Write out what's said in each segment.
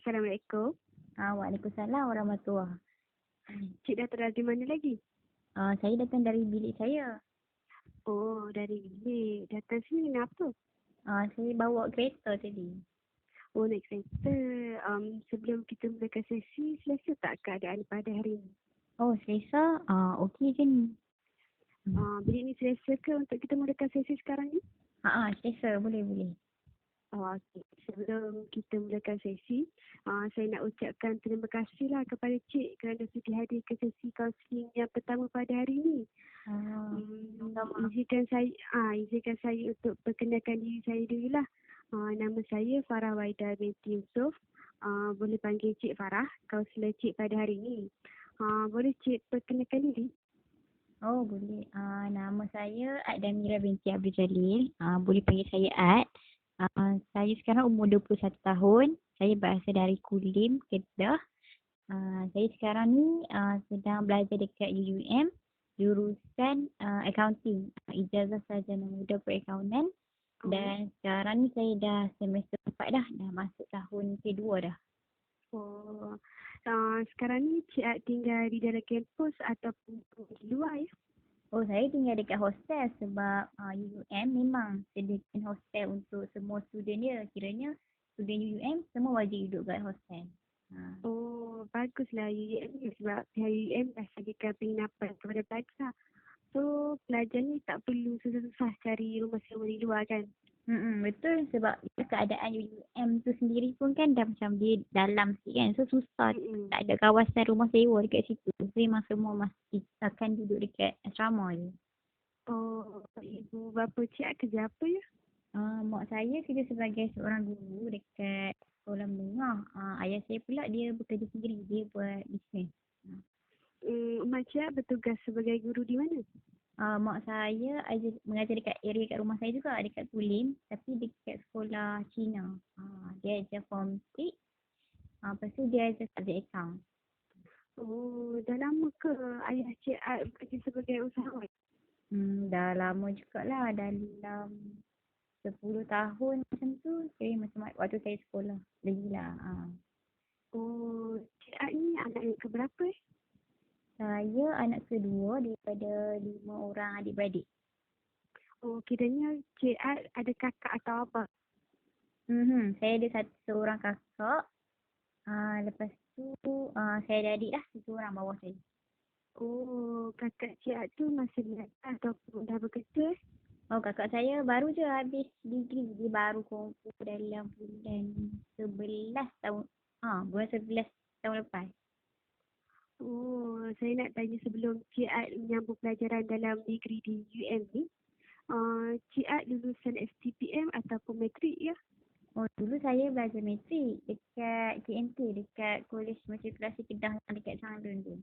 Assalamualaikum. Waalaikumsalam warahmatullahi. Cik datang dari mana lagi? Saya datang dari bilik saya. Oh, dari bilik. Datang sini kenapa? Saya bawa kereta tadi. Oh, naik kereta. Sebelum kita mulakan sesi, selesa tak keadaan pada hari ini? Oh, selesa? Okey je ni. Bilik ni selesa ke untuk kita mulakan sesi sekarang ni? Selesa. Boleh. Okey. Sebelum kita mulakan sesi, saya nak ucapkan terima kasihlah kepada Cik kerana sudi hadir ke sesi kaunseling yang pertama pada hari ini. Izinkan saya untuk perkenalkan diri saya dulu lah. Nama saya Farah Waida binti Yusof. Boleh panggil Cik Farah, kaunselor Cik pada hari ini. Boleh Cik perkenalkan diri? Oh, boleh. Nama saya Adamira binti Abdul Jalil. Boleh panggil saya Ad. Saya sekarang umur 21 tahun. Saya berasal dari Kulim, Kedah. Saya sekarang ni sedang belajar dekat UUM. Jurusan accounting. Ijazah sarjana muda perakaunan. Dan sekarang ni saya dah semester 4 dah. Dah masuk tahun kedua dah. Sekarang ni Cik Ad tinggal di dalam kampus ataupun di luar ya? Oh, saya tinggal dekat hostel sebab UUM memang sediakan hostel untuk semua student dia. Kiranya student UUM semua wajib duduk kat hostel. Oh, baguslah UUM ni sebab pihak UUM dah sediakan penginapan kepada pelajar. So, pelajar ni tak perlu susah-susah cari rumah sewa di luar kan? Betul sebab keadaan UUM tu sendiri pun kan dah macam dia dalam sikit kan. So susah. Tak ada kawasan rumah sewa dekat situ. So memang semua masih akan duduk dekat asrama je. Oh, ibu bapa Cik Ad kerja apa ya? Mak saya kerja sebagai seorang guru dekat sekolah menengah. Ayah saya pula dia bekerja sendiri. Dia buat bisnes. Mak Cik Ad bertugas sebagai guru di mana? Mak saya mengajar dekat area kat rumah saya juga, dekat Kulim. Tapi dekat sekolah Cina. Dia ajar form 6. Lepas tu dia ajar subjek account. Oh, dah lama ke ayah Cik Ad bekerja sebagai usahawan? Dah lama jugalah. Dalam 10 tahun macam tu. Macam waktu saya sekolah. Lagi lah. Oh, Cik Ad ni anak yang keberapa eh? Saya anak kedua daripada 5 orang adik-beradik. Oh, kiranya Cik Ad ada kakak atau apa? Saya ada seorang kakak. Lepas tu saya ada adik lah. Satu orang bawah saya. Oh, kakak Cik Ad tu masih belajar ataupun dah bekerja? Oh, kakak saya baru je habis degree. Dia baru kumpul dalam bulan 11 tahun. Bulan 11 tahun lepas. Oh, saya nak tanya sebelum Cik Ad menyambung pelajaran dalam degree di UM ni. Cik Ad lulusan STPM ataupun matrik ya? Oh, dulu saya belajar matrik dekat KMT, dekat Kolej Matrikulasi Kedah yang dekat Sangdun tu.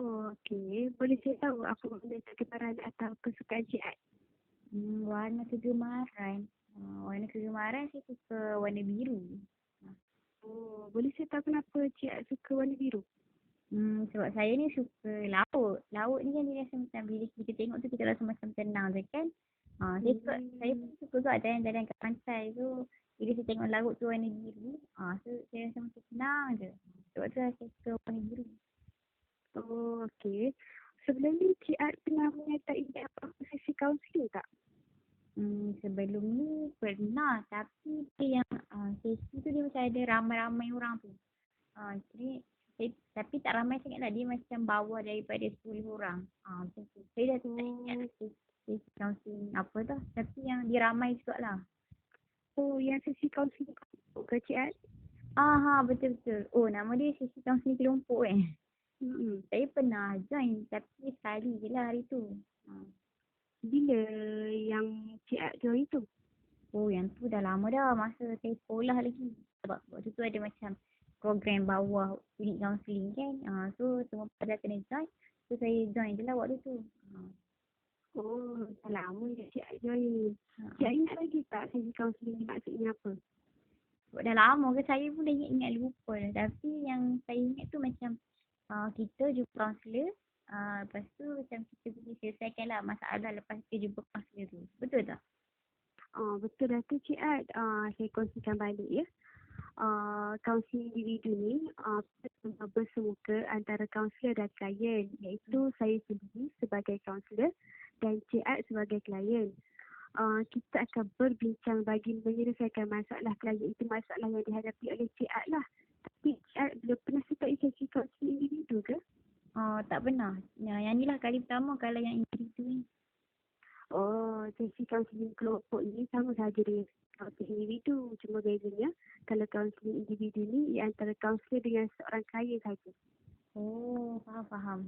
Oh, okey. Boleh saya tahu apa benda kegemaran atau kesukaan Cik Ad? Warna kegemaran. Warna kegemaran saya suka warna biru. Oh, boleh saya tahu kenapa Cik Ad suka warna biru? Sebab saya ni suka laut. Laut ni kan dia rasa macam bila kita tengok tu kita rasa macam tenang je kan. Saya pun suka juga jalan-jalan kat pantai tu. Bila saya tengok laut tu warna biru, so saya rasa macam tenang je. Sebab tu saya suka warna biru. Oh, okey. Sebelum ni Cik Ad pernah menyertai apa-apa sesi kaunseling tak? Sebelum ni pernah tapi dia yang sesi tu dia macam ada ramai-ramai orang tu. Jadi tapi tak ramai sangat lah. Dia macam bawah daripada 10 orang. Macam tu. Saya dah tak ingat sesi counselling apa tu. Tapi yang dia ramai jugalah. Oh, yang sesi kaunseling ke Cik Ad? Betul-betul. Oh, nama dia sesi counselling kelompok eh. Saya pernah join tapi sekali je lah hari tu. Bila yang Cik Ad join tu? Oh, yang tu dah lama dah. Masa saya sekolah lagi. Sebab waktu tu ada macam program bawah unit counselling kan. So semua pada kena join. So saya join je lah waktu tu. Oh, dah lama je Cik Ad join. Cik Ad ingat lagi tak sesi kaunseling ni maksudnya apa? Sebab dah lama ke saya pun dah ingat lupa dah. Tapi yang saya ingat tu macam kita jumpa kaunselor. Lepas tu macam kita pergi selesaikan lah masalah lepas kita jumpa kaunselor tu. Betul tak? Betul dah tu Cik Ad. Saya kongsikan balik ya. kaunseling individu ni bersemuka antara kaunselor dan klien, iaitu saya sendiri sebagai kaunselor dan Cik Ad sebagai klien. Kita akan berbincang bagi menyelesaikan masalah klien. Itu masalah yang dihadapi oleh Cik Ad lah. Tapi Cik Ad belum pernah sertai sesi kaunseling individu ke? Oh, tak pernah. Yang ni lah kali pertama kalau yang individu ni. Oh, sesi kaunseling kelompok ini sama saja dengan kaunseling individu. Cuma bezanya, kalau kaunseling individu ni ia antara kaunselor dengan seorang klien saja. Oh, faham.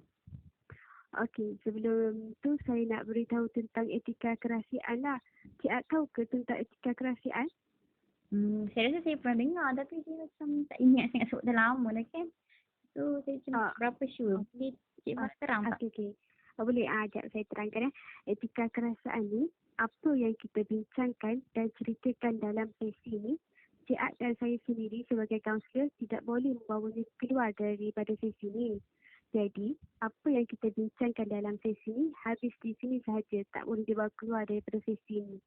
Okey, sebelum tu saya nak beritahu tentang etika kerahsiaan lah. Cik Ad tahu ke tentang etika kerahsiaan? Saya rasa saya pernah dengar tapi saya macam tak ingat sangat sebab dah lama dah kan. So, saya macam berapa sure. Boleh Cik Fah terang tak? Okey. Boleh, sekejap saya terangkan. Etika kerahsiaan ni, apa yang kita bincangkan dan ceritakan dalam sesi ni, Cik Ad dan saya sendiri sebagai kaunselor tidak boleh membawanya keluar daripada sesi ni. Jadi, apa yang kita bincangkan dalam sesi ni habis di sini sahaja, tak boleh dibawa keluar daripada sesi ni.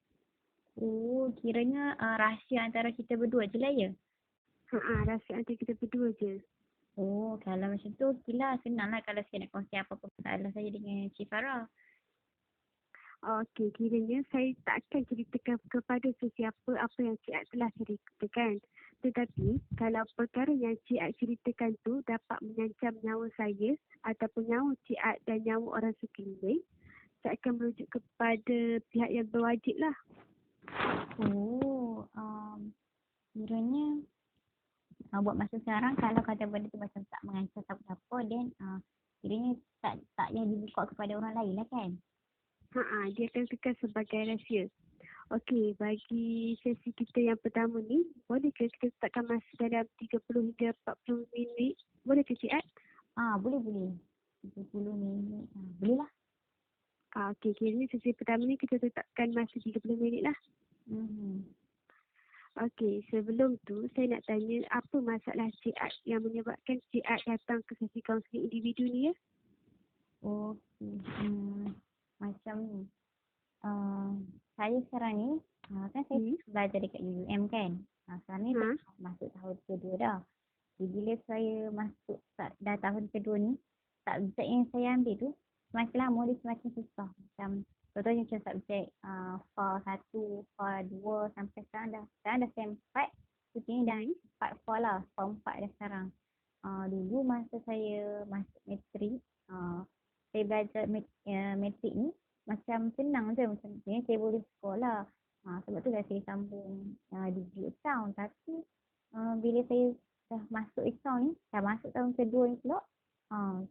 Oh, kiranya rahsia antara kita berdua je lah ya? Rahsia antara kita berdua je. Oh, kalau macam tu okeylah, senang lah kalau saya nak kongsi apa-apa masalah saya dengan Cik Farah. Okey, kiranya saya tak akan ceritakan kepada sesiapa apa yang Cik Ad telah ceritakan. Tetapi, kalau perkara yang Cik Ad ceritakan tu dapat mengancam nyawa saya ataupun nyawa Cik Ad dan nyawa orang sekeliling, saya akan merujuk kepada pihak yang berwajib lah. Oh, kiranya buat masa sekarang kalau kata benda tu macam tak mengancam siapa-siapa then kiranya tak payah dibuka kepada orang lain lah kan? Dia akan kekal sebagai rahsia. Okey, bagi sesi kita yang pertama ni, boleh ke kita letakkan masa dalam 30 hingga 40 minit? Boleh ke Cik Ad? Boleh. 30 minit. Boleh lah. Okey, kiranya sesi pertama ni kita tetapkan masa 30 minit lah. Okey, sebelum tu saya nak tanya apa masalah Cik Ad yang menyebabkan Cik Ad datang ke sesi kaunseling individu ni ya? Okey. Macam ni. Saya sekarang ni, kan saya belajar dekat UUM kan. Sekarang ni dah masuk tahun kedua dah. Jadi bila saya masuk dah tahun kedua ni, subjek yang saya ambil tu semakin lama dia semakin susah. Macam contohnya macam subjek FAR 1, FAR 2 sampai sekarang dah SEM 4. Ini dah 4 FAR lah, FAR 4 dah sekarang. Dulu masa saya masuk matrik, saya belajar matrik ni macam senang je, macam ni saya boleh sekolah. Sebab tu dah saya sambung degree account. Tapi bila saya dah masuk account ni, dah masuk tahun kedua ni pula,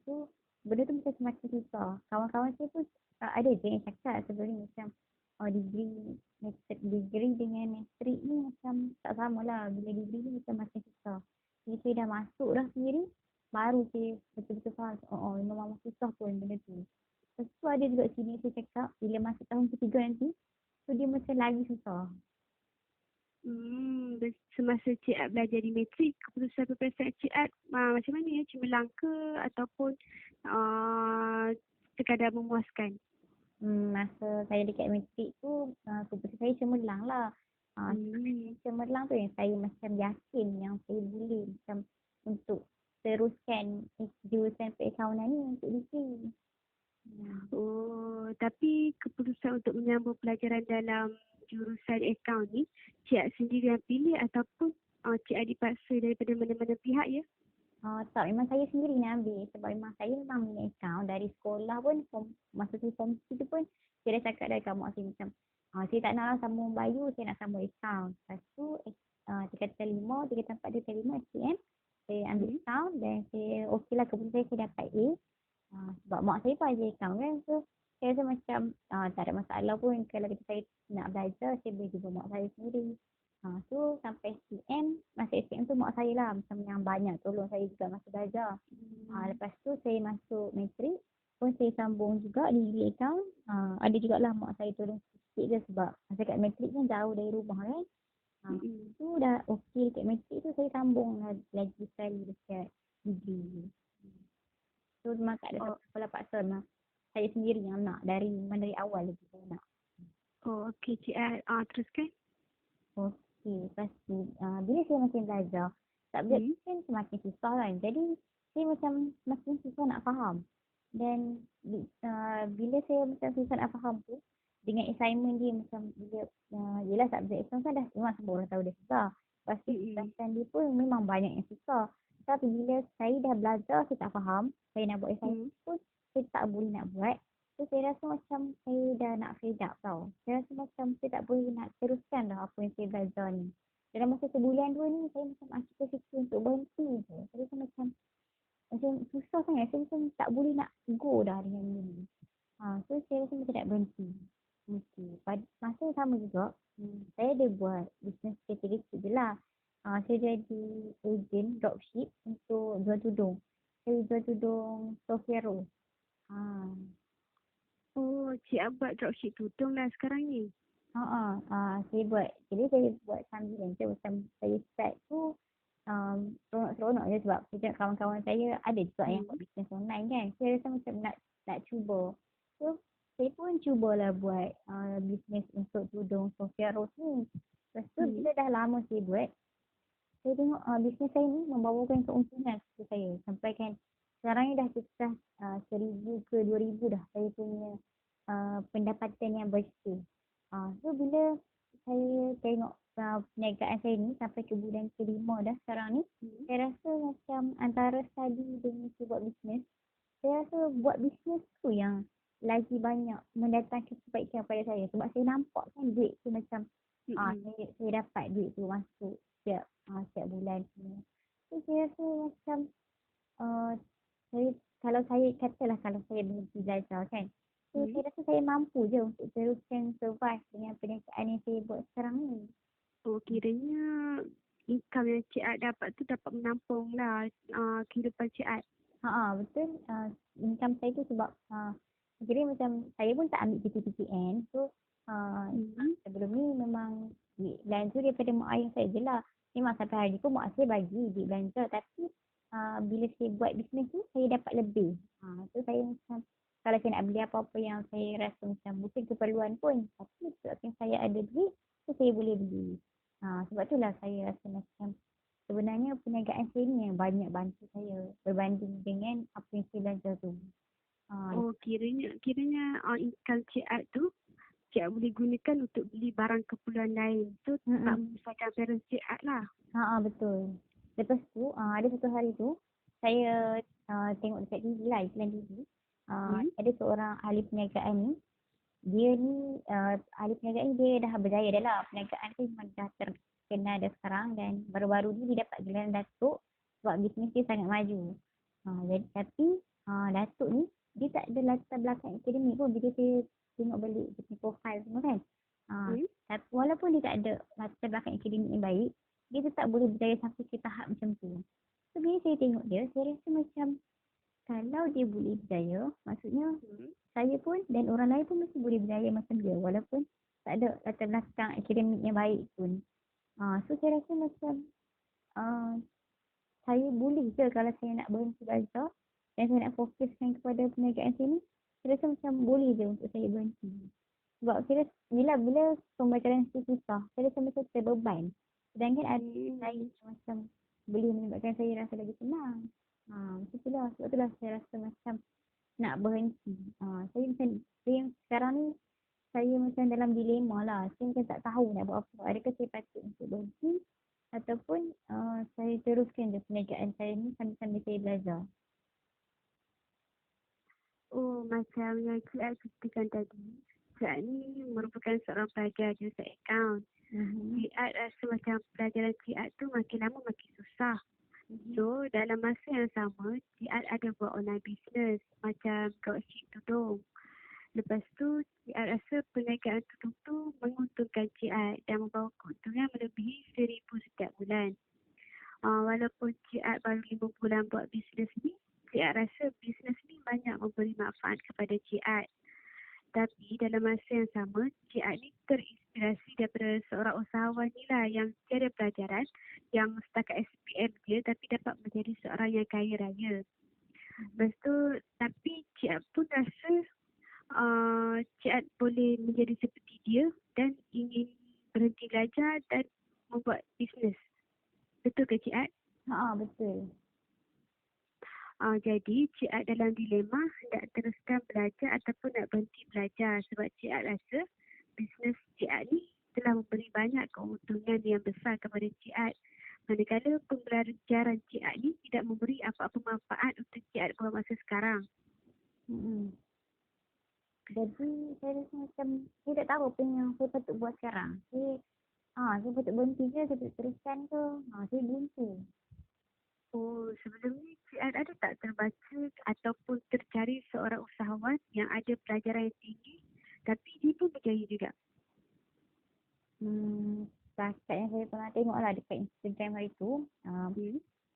so benda tu macam semakin susah. Kawan-kawan saya pun ada je yang cakap sebelum ni macam degree dengan matrik ni macam tak sama lah. Bila degree ni macam makin susah. Jadi saya dah masuk dah sendiri, baru saya betul-betul faham, memang susah pun benda tu. Lepas tu ada juga sini saya cakap, bila masuk tahun ketiga nanti, so dia macam lagi susah. Semasa Cik Ad belajar di matrik, keputusan peperiksaan Cik Ad macam mana ya? Cemerlang ke ataupun sekadar memuaskan? Masa saya dekat matrik tu, keputusan saya cemerlang lah. Cemerlang tu yang saya macam yakin yang saya boleh macam untuk teruskan jurusan perakaunan ni untuk degree. Tapi keputusan untuk menyambung pelajaran dalam jurusan akaun ni, Cik Ad sendiri yang pilih ataupun Cik Ad dipaksa daripada mana-mana pihak ya? Tak, memang saya sendiri nak ambil sebab memang saya memang minat akaun dari sekolah pun, masa saya form 3 tu pun saya dah cakap dengan mak saya macam saya tak naklah sambung bio, saya nak sambung akaun. Lepas tu tingkatan 5, tingkatan 4 tingkatan 5 SPM, saya ambil akaun dan saya okey lah keputusan saya dapat A. Sebab mak saya pun ajar akaun kan, so saya rasa macam tak ada masalah pun kalau saya nak belajar, saya boleh jumpa mak saya sendiri. So sampai SPM, masa SPM tu mak saya lah macam yang banyak tolong saya juga masa belajar. Lepas tu saya masuk matrik pun saya sambung juga degree account. Ada jugalah mak saya tolong sikit je sebab masa kat matrik kan jauh dari rumah kan. Tu dah okey dekat matrik tu saya sambung lagi sekali dekat degree. So memang tak ada siapa paksa, memang saya sendiri yang nak dari awal lagi saya nak. Okey Cik Ad, teruskan. Lepas tu, bila saya makin belajar, subjek Hmm. tu kan semakin susah kan. Jadi, saya macam semakin susah nak faham. Dan bila saya macam susah nak faham tu, dengan assignment dia macam bila, yelah subjek Islam kan dah memang semua orang tahu dia susah. Lepas tu, Hmm. tugasan dia pun memang banyak yang susah. Tapi bila saya dah belajar, saya tak faham, saya nak buat assignment Hmm. pun, saya tak boleh nak buat. So, saya rasa macam saya dah nak fed up tau. Saya rasa macam saya tak boleh nak teruskan dah apa yang saya belajar ni. Dalam masa sebulan dua ni, saya macam fikir untuk berhenti je. Saya rasa macam susah sangat. Saya macam tak boleh nak go dah dengan ni. So, saya rasa macam nak berhenti. Okay. Pada masa yang sama juga, saya ada buat business category je lah. Saya jadi agent dropship untuk jual tudung. Saya jual tudung Sofia Rose. Ha. Oh, Cik Ab buat dropship tudung lah sekarang ni. Saya buat, jadi saya buat sambilan je macam saya start tu seronok-seronok je sebab saya tengok kawan-kawan saya ada juga yang buat Hmm. bisnes online kan. Saya rasa macam nak cuba. So, saya pun cubalah buat bisnes untuk tudung Sofia Rose ni. Lepas tu Hmm. bila dah lama saya buat, saya tengok bisnes saya ni membawakan keuntungan kepada saya. Sampai kan sekarang ni dah pecah 1,000 ke 2,000 dah saya punya pendapatan yang bersih. So bila saya tengok perniagaan saya ni sampai ke bulan kelima dah sekarang ni, Hmm. saya rasa macam antara study dengan saya buat bisnes, saya rasa buat bisnes tu yang lagi banyak mendatangkan kebaikan pada saya. Sebab saya nampak kan duit tu macam Hmm. saya dapat duit tu masuk setiap bulan tu. So saya rasa macam uh, saya kalau saya katalah kalau saya berhenti belajar kan. So Hmm. saya rasa saya mampu je untuk teruskan survive dengan perniagaan yang saya buat sekarang ni. Oh, kiranya income yang Cik Ad dapat tu dapat menampung lah kehidupan Cik Ad. Betul. Income saya tu sebab kira macam saya pun tak ambil PTPTN. So Hmm. sebelum ni memang duit belanja daripada mak ayah saya je lah. Memang sampai hari ni pun mak saya bagi duit belanja. Tapi bila saya buat bisnes tu, saya dapat lebih. So saya macam kalau saya nak beli apa-apa yang saya rasa macam mungkin keperluan pun. Tapi sebabkan saya ada duit, so saya boleh beli. Sebab itulah saya rasa macam sebenarnya perniagaan saya ni yang banyak bantu saya berbanding dengan apa yang saya belajar tu. Oh, kiranya income Cik Ad tu Cik Ad boleh gunakan untuk beli barang keperluan lain. Tu tak Mm-mm. menyusahkan parents Cik Ad lah. Betul. Lepas tu, ada satu hari tu, saya tengok dekat TV lah, iklan TV. Hmm. Ada seorang ahli perniagaan ni, dia ni, ahli perniagaan ni dia dah berjaya dah lah. Perniagaan tu memang dah terkenal dah sekarang dan baru-baru ni dia dapat gelaran Datuk sebab bisnes dia sangat maju. Tapi Datuk ni, dia tak ada latar belakang akademik pun bila saya tengok balik dia punya profile semua kan. Hmm. Tapi walaupun dia tak ada latar belakang akademik yang baik, dia tetap boleh berjaya sampai ke tahap macam tu. So bila saya tengok dia, saya rasa macam kalau dia boleh berjaya, maksudnya Hmm. saya pun dan orang lain pun mesti boleh berjaya macam dia walaupun tak ada latar belakang akademik yang baik pun. So saya rasa macam uh, saya boleh je kalau saya nak berhenti belajar dan saya nak fokuskan kepada perniagaan saya ni, saya rasa macam boleh je untuk saya berhenti. Sebab saya rasa bila pembelajaran itu susah, saya rasa macam terbeban. Sedangkan ada lain Hmm. macam boleh menyebabkan saya rasa lagi tenang. Macam itulah. Sebab itulah saya rasa macam nak berhenti. Saya sekarang ni saya macam dalam dilema lah. Saya macam tak tahu nak buat apa. Adakah saya patut untuk berhenti ataupun saya teruskan je perniagaan saya ni sambil-sambil saya belajar. Oh, macam yang Cik Ad ceritakan tadi. Cik Ad ni merupakan seorang pelajar jurusan account. Mhm. Cik Ad rasa macam pelajaran Cik Ad tu makin lama makin susah. Mhm. So, dalam masa yang sama, Cik Ad ada buat online business macam dropship tudung. Lepas tu, Cik Ad rasa perniagaan tudung tu menguntungkan Cik Ad dan membawa keuntungan melebihi 1,000 setiap bulan. Walaupun Cik Ad baru 5 bulan buat bisnes ni, Cik Ad rasa bisnes ni banyak memberi manfaat kepada Cik Ad. Tapi dalam masa yang sama, Cik Ad ni terinspirasi daripada seorang usahawan ni lah yang tiada pelajaran, yang setakat SPM dia tapi dapat menjadi seorang yang kaya raya. Lepas tu, tapi Cik Ad pun rasa Cik Ad boleh menjadi seperti dia dan ingin berhenti belajar dan membuat bisnes. Betul ke Cik Ad? Betul. Jadi Cik Ad dalam dilema hendak teruskan belajar ataupun nak berhenti belajar sebab Cik Ad rasa bisnes Cik Ad ni telah memberi banyak keuntungan yang besar kepada Cik Ad. Manakala pembelajaran Cik Ad ni tidak memberi apa-apa manfaat untuk Cik Ad pada masa sekarang. Jadi saya rasa macam saya tak tahu apa yang saya patut buat sekarang. Saya patut berhenti ke, saya patut teruskan ke. Saya buntu. Sebelum ni Cik Ad ada tak terbaca ataupun tercari seorang usahawan yang ada pelajaran yang tinggi tapi dia pun berjaya juga? Setakat yang saya pernah tengok lah dekat Instagram hari tu,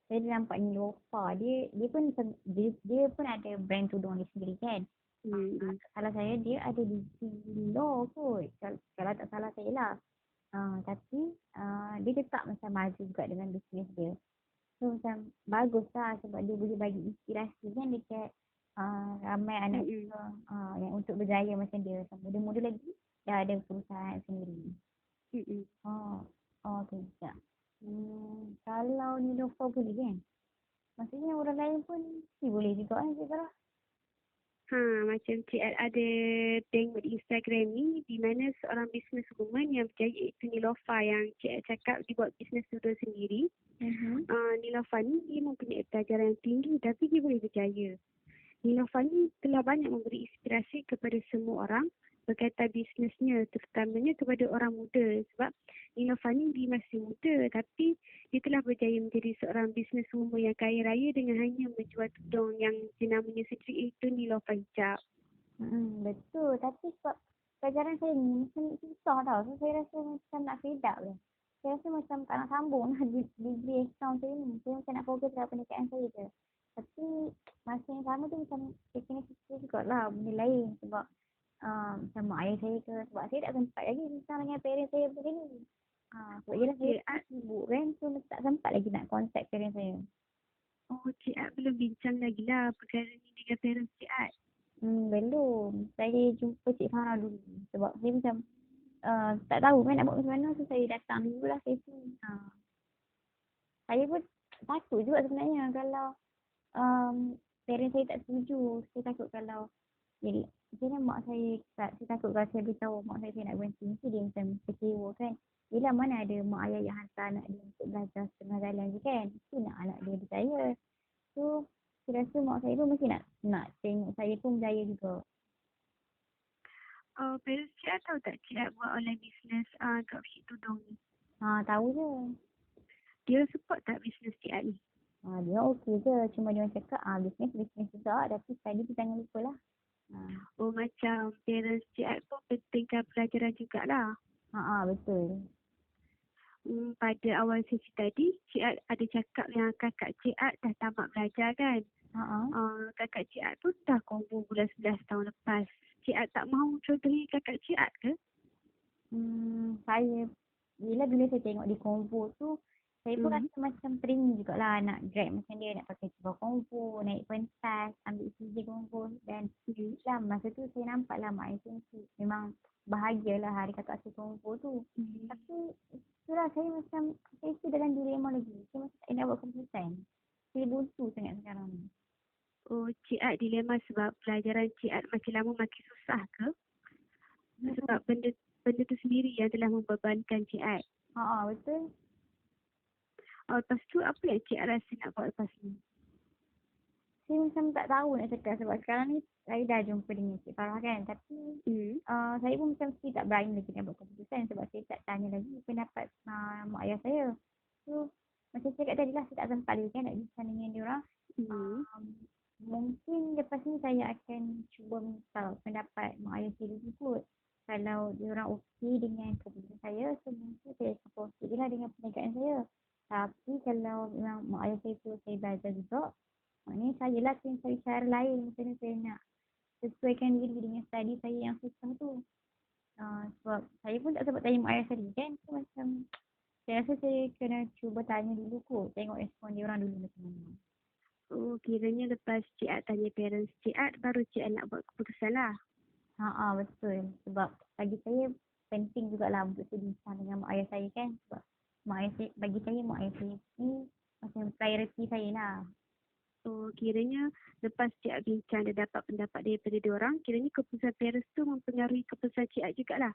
saya nampak Nilofa. Dia pun ada brand tudung dia sendiri kan. Tak salah saya dia ada di Zillow kot. Kalau tak salah saya lah. Tapi dia tetap macam maju juga dengan bisnes dia. So macam bagus lah sebab dia boleh bagi inspirasi kan dekat ramai anak muda yang untuk berjaya macam dia. Muda-muda lagi dah ada perusahaan sendiri. Okay, sekejap. Kalau Nilofa boleh kan? Maksudnya orang lain pun boleh juga kan Cik Farah? Macam Cik Ad ada tengok di Instagram ni di mana seorang businesswoman yang berjaya iaitu Nilofa yang Cik Ad cakap dia buat bisnes tudung sendiri. Nilofa ni dia mempunyai pelajaran yang tinggi tapi dia boleh berjaya. Nilofa ni telah banyak memberi inspirasi kepada semua orang berkaitan bisnesnya, terutamanya kepada orang muda sebab Nilofa ni dia masih muda tapi dia telah berjaya menjadi seorang businesswoman yang kaya raya dengan hanya menjual tudung yang namanya sendiri iaitu Nilofa hijab. Betul, tapi sebab pelajaran saya ni macam susah tau. So saya rasa macam nak fed up lah. Saya rasa macam tak nak sambung lah degree account saya ni. Saya macam nak fokus pada pendidikan saya je. Tapi masa yang sama tu macam saya kena fikir juga lah benda lain sebab macam mak ayah saya ke. Sebab saya tak sempat lagi bersama dengan parents saya macam ni. Sebab jelas saya sibuk kan. So tak sempat lagi nak contact parents saya. Cik Ad belum bincang lagi lah perkara ni dengan parents Cik Ad. Belum. Saya jumpa Cik Farah dulu. Sebab saya macam tak tahu kan nak buat macam mana. So saya datang dulu lah sesi. Saya pun takut juga sebenarnya kalau parents saya tak setuju. Saya takut kalau macam mak saya takut kalau saya beritahu mak saya nak berhenti. Mesti dia macam kecewa kan. Yelah mana ada mak ayah yang hantar anak dia untuk belajar setengah jalan je kan. Mesti nak anak dia berjaya. So saya rasa mak saya pun mesti nak tengok saya pun berjaya juga. Parents Cik Ad tahu tak Cik Ad buat online business dropship tudung ni? Tahu je. Dia support tak business Cik Ad ni? Dia okey je. Cuma dia orang cakap bisnes juga. Tapi study tu jangan lupa lah. Macam parents Cik Ad pun pentingkan pelajaran jugalah. Betul. Pada awal sesi tadi, Cik Ad ada cakap yang kakak Cik Ad dah tamat belajar kan? Kakak Cik Ad pun dah combo bulan 11 tahun lepas. Cik Ad tak mahu contohi kakak Cik Ad ke? Bila saya tengok di combo tu, saya pun rasa macam teringin jugalah nak grab macam dia, nak pakai sebuah combo, naik pentas, ambil CJ combo dan masa tu saya nampak lah mak saya memang bahagialah hari kakak saya combo tu. Tapi itulah saya macam saya dalam dilema lagi. Saya macam tak nak buat keputusan. Saya buntu sangat sekarang ni. Cik Ad dilema sebab pelajaran Cik Ad makin lama makin susah ke? Sebab benda tu sendiri yang telah membebankan Cik Ad. Betul. Lepas tu apa yang Cik Ad rasa nak buat lepas ni? Saya macam tak tahu nak cakap sebab sekarang ni saya dah jumpa dengan Cik Farah kan. Tapi saya pun macam mesti tak berani lagi nak buat keputusan sebab saya tak tanya lagi pendapat mak ayah saya. So macam saya cakap tadi lah, saya tak sempat lagi kan nak bincang dengan dia orang. Mungkin lepas ni saya akan cuba minta pendapat mak ayah saya dulu kot. Kalau dia orang okey dengan keputusan saya, so mungkin saya akan proceed je lah dengan perniagaan saya. Tapi kalau memang mak ayah saya tu saya belajar juga, maknanya saya lah yang cari cara lain macam mana saya nak sesuaikan diri dengan study saya yang susah tu. Sebab saya pun tak sempat tanya mak ayah tadi kan. So macam saya rasa saya kena cuba tanya dulu kot. Tengok respon dia orang dulu macam mana. Kiranya lepas Cik Ad tanya parents Cik Ad, baru Cik Ad nak buat keputusan lah. Betul. Sebab bagi saya penting jugalah untuk saya bincang dengan mak ayah saya kan. Sebab mak ayah saya, bagi saya mak ayah saya ni macam priority saya lah. Oh, kiranya lepas Cik Ak bincang dan dapat pendapat daripada diorang, kiranya keputusan parents tu mempengaruhi keputusan Cik Ak jugalah.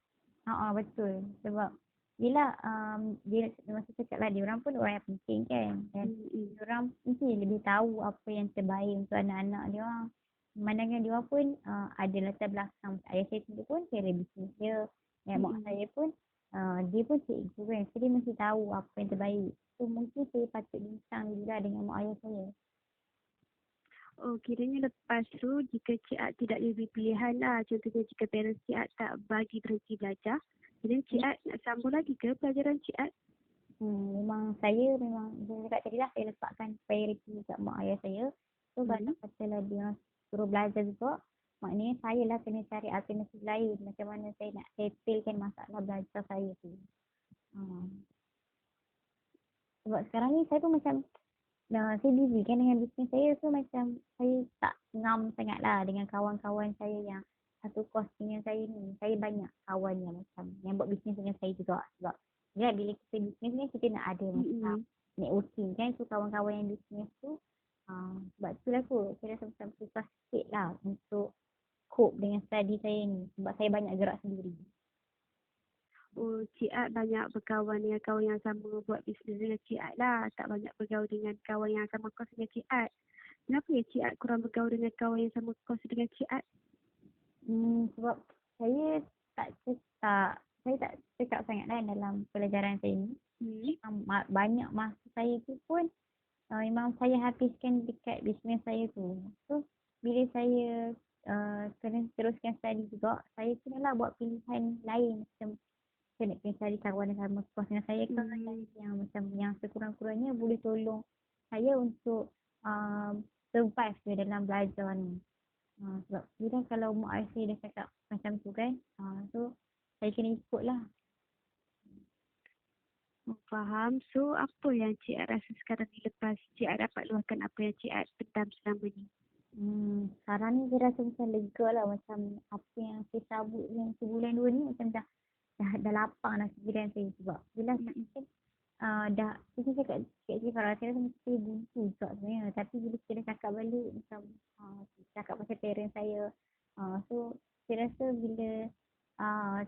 Betul. Sebab yelah dia masa cakap lah diorang pun orang yang penting kan. Dan diorang mesti lebih tahu apa yang terbaik untuk anak-anak diorang. Pemandangan diorang pun ada latar belakang. Ayah saya sendiri pun kira bisnes dia. Dan mak saya pun dia pun cikgu kan. So dia mesti tahu apa yang terbaik. So mungkin saya patut bincang juga dengan mak ayah saya. Oh, kiranya lepas tu jika Cik Ak tidak lebih pilihan lah. Contohnya jika parents Cik Ak tak bagi berhenti belajar, kiranya Cik Ak nak sambung lagi ke pelajaran Cik Ak? Memang saya cakap tadi lah, saya letakkan priority kat mak ayah saya. So kalau katalah dia suruh belajar juga, maknanya saya lah kena cari alternatif lain. Macam mana saya nak settlekan masalah belajar saya tu. Sebab sekarang ni saya pun macam saya busy kan dengan bisnes saya. So macam saya tak ngam sangat lah dengan kawan-kawan saya yang satu kos dengan saya ni. Saya banyak kawan yang macam yang buat bisnes dengan saya juga. Sebab ya, bila kita bisnes ni kita nak ada macam networking kan. So kawan-kawan yang bisnes tu sebab tu lah kot saya rasa macam susah sikit lah untuk cope dengan study saya ni. Sebab saya banyak gerak sendiri. Oh, Cik Ak banyak berkawan dengan kawan yang sama buat bisnes dengan Cik Ak lah. Tak banyak bergaul dengan kawan yang sama kos dengan Cik Ak. Kenapa ya Cik Ak kurang bergaul dengan kawan yang sama kos dengan Cik Ak? Sebab saya tak cekap sangat lah dalam pelajaran saya ni. Banyak masa saya tu pun memang saya habiskan dekat bisnes saya tu. So bila saya kena teruskan study juga, saya kenalah buat pilihan lain. Macam saya nak kena cari kawan yang sama kos dengan saya ke, yang macam yang sekurang-kurangnya boleh tolong saya untuk survive dia dalam belajar ni. Sebab bila kalau mak ayah saya dah cakap macam tu kan, so saya kena ikut lah. Faham. So, apa yang Cik Ak rasa sekarang ni lepas Cik Ak dapat luahkan apa yang Cik Ak pendam selama ni? Sekarang ni saya rasa macam lega lah. Macam apa yang saya cabut yang sebulan 2 ni macam dah lapang lah fikiran saya. Sebab bila mungkin dah kita cakap Farah, saya rasa macam saya buntu juga sebenarnya. Tapi bila kita dah cakap balik macam cakap pasal parents saya, so saya rasa bila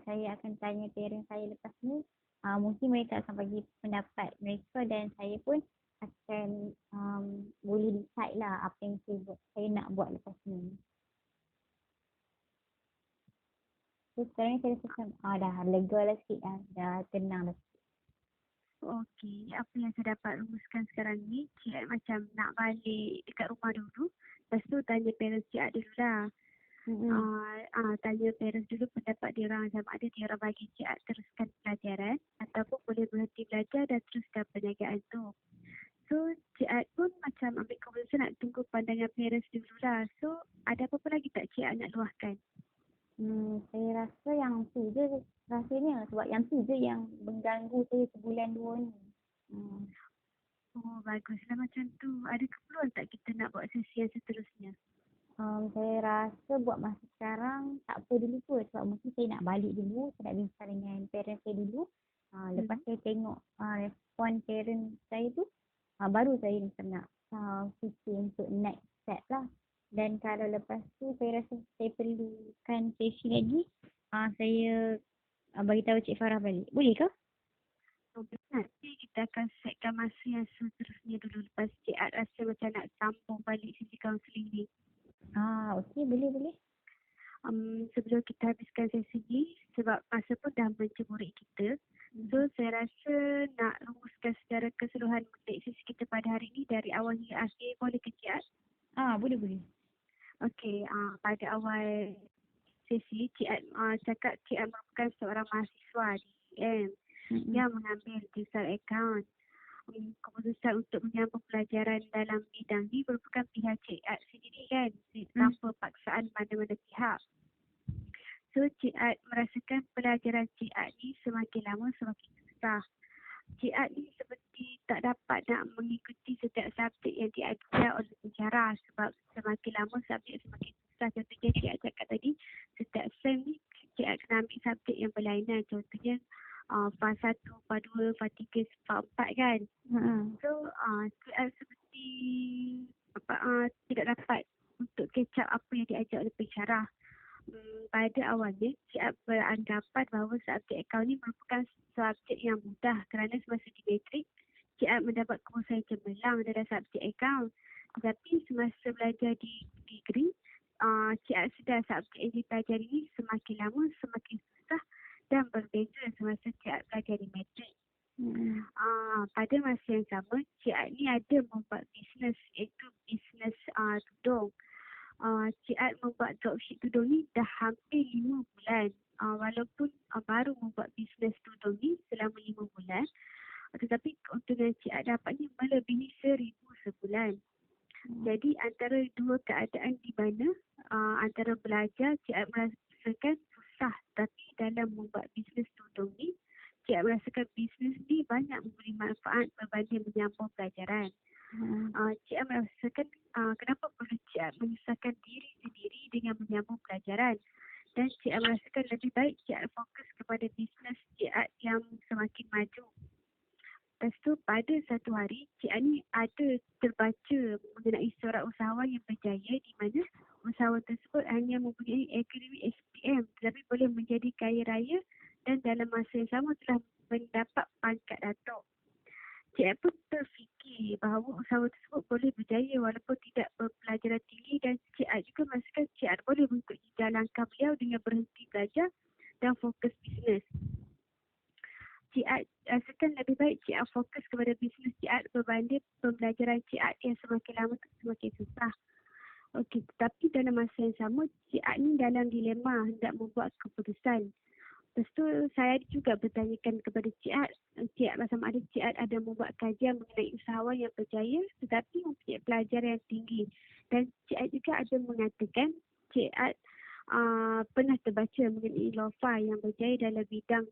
saya akan tanya parents saya lepas ni, mungkin mereka akan bagi pendapat mereka dan saya pun akan boleh decide lah apa yang saya nak buat lepas ni. So sekarang ni saya rasa macam dah lega lah sikit lah, dah tenang lah. Okey, apa yang saya dapat rumuskan sekarang ni, Cik Ak macam nak balik dekat rumah dulu. Lepas tu tanya parents Cik Ak dulu lah. Tanya parents dulu pendapat dia orang, sama ada dia orang bagi Cik Ak teruskan pelajaran ataupun boleh berhenti belajar dan teruskan perniagaan tu. So, Cik Ak pun macam ambil keputusan nak tunggu pandangan parents dulu lah. So, ada apa-apa lagi tak Cik Ak nak luahkan? Saya rasa yang tu je rasanya. Sebab yang tu je yang mengganggu saya sebulan 2 ni. Oh, baguslah macam tu. Ada keperluan tak kita nak buat sesi yang seterusnya? Saya rasa buat masa sekarang tak apa dulu kot. Sebab mungkin saya nak balik dulu. Saya nak bincang dengan parents saya dulu. Lepas saya tengok respon parents saya tu, baru saya macam nak fikir untuk next step lah. Dan kalau lepas tu saya rasa saya perlukan sesi lagi, saya bagi tahu Cik Farah balik. Boleh ke? Nanti kita akan setkan masa yang seterusnya dulu lepas Cik Ak rasa macam nak sambung balik sesi kaunseling ni. Okey, boleh. Sebelum kita habiskan sesi ni, sebab masa pun dah mencemuri kita. So, saya rasa nak rumuskan secara keseluruhan untuk sesi kita pada hari ni dari awal hingga akhir. Boleh ke Cik Ak? Boleh. Okey, pada awal sesi, Cik Ak cakap Cik Ak merupakan seorang mahasiswa di UM yang mengambil digital account. Keputusan untuk menyambung pelajaran dalam bidang ni merupakan pihak Cik Ak sendiri kan, tanpa paksaan mana-mana pihak. So, Cik Ak merasakan pelajaran Cik Ak ni semakin lama semakin susah. Cik Ak ni seperti tak dapat nak mengikuti setiap subjek yang diajar oleh pensyarah sebab semakin lama subjek semakin susah. Contohnya Cik Ak cakap tadi, setiap sem ni Cik Ak kena ambil subjek yang berlainan. Contohnya faz 1, faz 2, faz 3, faz 4 kan. Hmm. So CR seperti tidak dapat untuk catch up apa yang diajar oleh pensyarah. Pada awalnya, CR beranggapan bahawa subjek akaun ini merupakan subjek yang mudah kerana semasa di matrik, CR mendapat kursus yang cemerlang dalam subjek akaun. Tetapi semasa belajar di degree, CR sedar subjek yang dipelajari ini semakin lama semakin susah dan berbeza semasa CR belajar di matrik. Pada masa yang sama, Cik Ad ni ada membuat bisnes, iaitu bisnes tudung. Cik Ad membuat dropship tudung ni dah hampir 5 bulan. Walaupun baru membuat bisnes tudung ni selama 5 bulan, tetapi keuntungan Cik Ad dapatnya melebihi 1,000 sebulan. Jadi antara dua keadaan di mana antara belajar, Cik Ad merasakan susah, tapi dalam membuat bisnes tudung ni, Cik Ad merasakan bisnes ni banyak memberi manfaat berbanding menyambung pelajaran. Cik Ad merasakan kenapa perlu Cik Ad menyusahkan diri sendiri dengan menyambung pelajaran. Dan Cik Ad merasakan lebih baik Cik Ad fokus kepada bisnes Cik Ad yang semakin maju. Lepas tu pada satu hari, Cik Ad ni ada terbaca mengenai seorang usahawan yang berjaya di mana usahawan tersebut hanya mempunyai akademik SPM tetapi boleh menjadi kaya raya dan dalam masa yang sama telah mendapat pangkat datuk. Cik Ad pun terfikir bahawa usahawan tersebut boleh berjaya walaupun tidak berpelajaran tinggi dan Cik Ad juga merasakan Cik Ad boleh mengikut jejak langkah beliau dengan berhenti belajar dan fokus bisnes. Cik Ad rasakan lebih baik Cik Ad fokus kepada bisnes Cik Ad berbanding pembelajaran Cik Ad yang semakin lama semakin susah. Okey, tetapi dalam masa yang sama, Cik Ad ni dalam dilema hendak membuat keputusan. Lepas tu saya juga bertanyakan kepada Cik Ad sama ada Cik Ad ada membuat kajian mengenai usahawan yang berjaya tetapi mempunyai pelajaran yang tinggi. Dan Cik Ad juga ada mengatakan Cik Ad pernah terbaca mengenai Lofa yang berjaya dalam bidang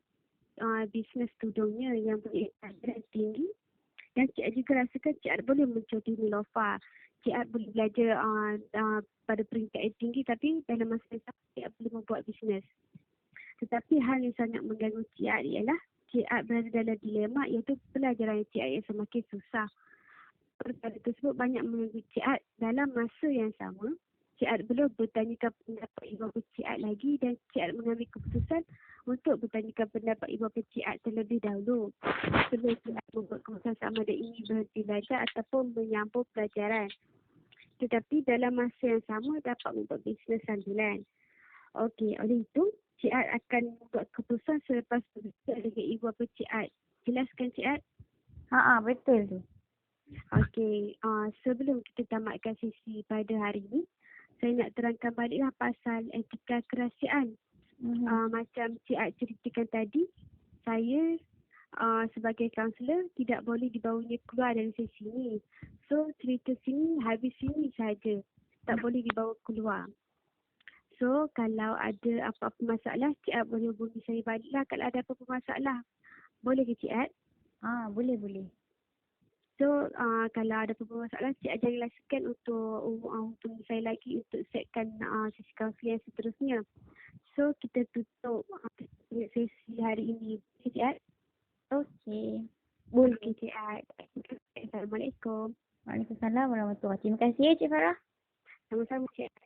bisnes tudungnya yang mempunyai pelajaran tinggi. Dan Cik Ad juga rasakan Cik Ad boleh mencuti Lofa. Cik Ad boleh belajar pada peringkat yang tinggi tapi dalam masa yang sama Cik Ad boleh membuat bisnes. Tetapi hal yang sangat mengganggu Cik Ad ialah Cik Ad berada dalam dilema iaitu pelajaran Cik Ad yang semakin susah. Perkara tersebut banyak mengganggu Cik Ad. Dalam masa yang sama, Cik Ad belum bertanyakan pendapat ibu bapa Cik Ad lagi dan Cik Ad mengambil keputusan untuk bertanyakan pendapat ibu bapa Cik Ad terlebih dahulu. Sebelum Cik Ad membuat keputusan sama ada ingin berhenti belajar ataupun menyambung pelajaran. Tetapi dalam masa yang sama dapat membuat bisnes sambilan. Okey, oleh itu Cik Ad akan membuat keputusan selepas berbincang dengan ibu bapa Cik Ad. Jelaskan Cik Ad? Betul tu. Okey, sebelum kita tamatkan sesi pada hari ini, saya nak terangkan baliklah pasal etika kerahsiaan. Macam Cik Ad ceritakan tadi, saya sebagai kaunselor tidak boleh dibawanya keluar dari sesi ini. So, cerita sini habis sini saja. Tak boleh dibawa keluar. So, kalau ada apa-apa masalah, Cik Ad boleh hubungi saya baliklah kalau ada apa-apa masalah. Boleh ke Cik Ad? Boleh. So, kalau ada apa-apa masalah, Cik Ad jangan langsungkan untuk hubungi saya lagi untuk setkan sesi kaunseling yang seterusnya. So, kita tutup sesi hari ini. Cik Ad? Okey. Boleh Cik Ad. Assalamualaikum. Waalaikumsalam warahmatullahi wabarakatuh. Terima kasih ya Cik Farah. Sama-sama Cik Ad.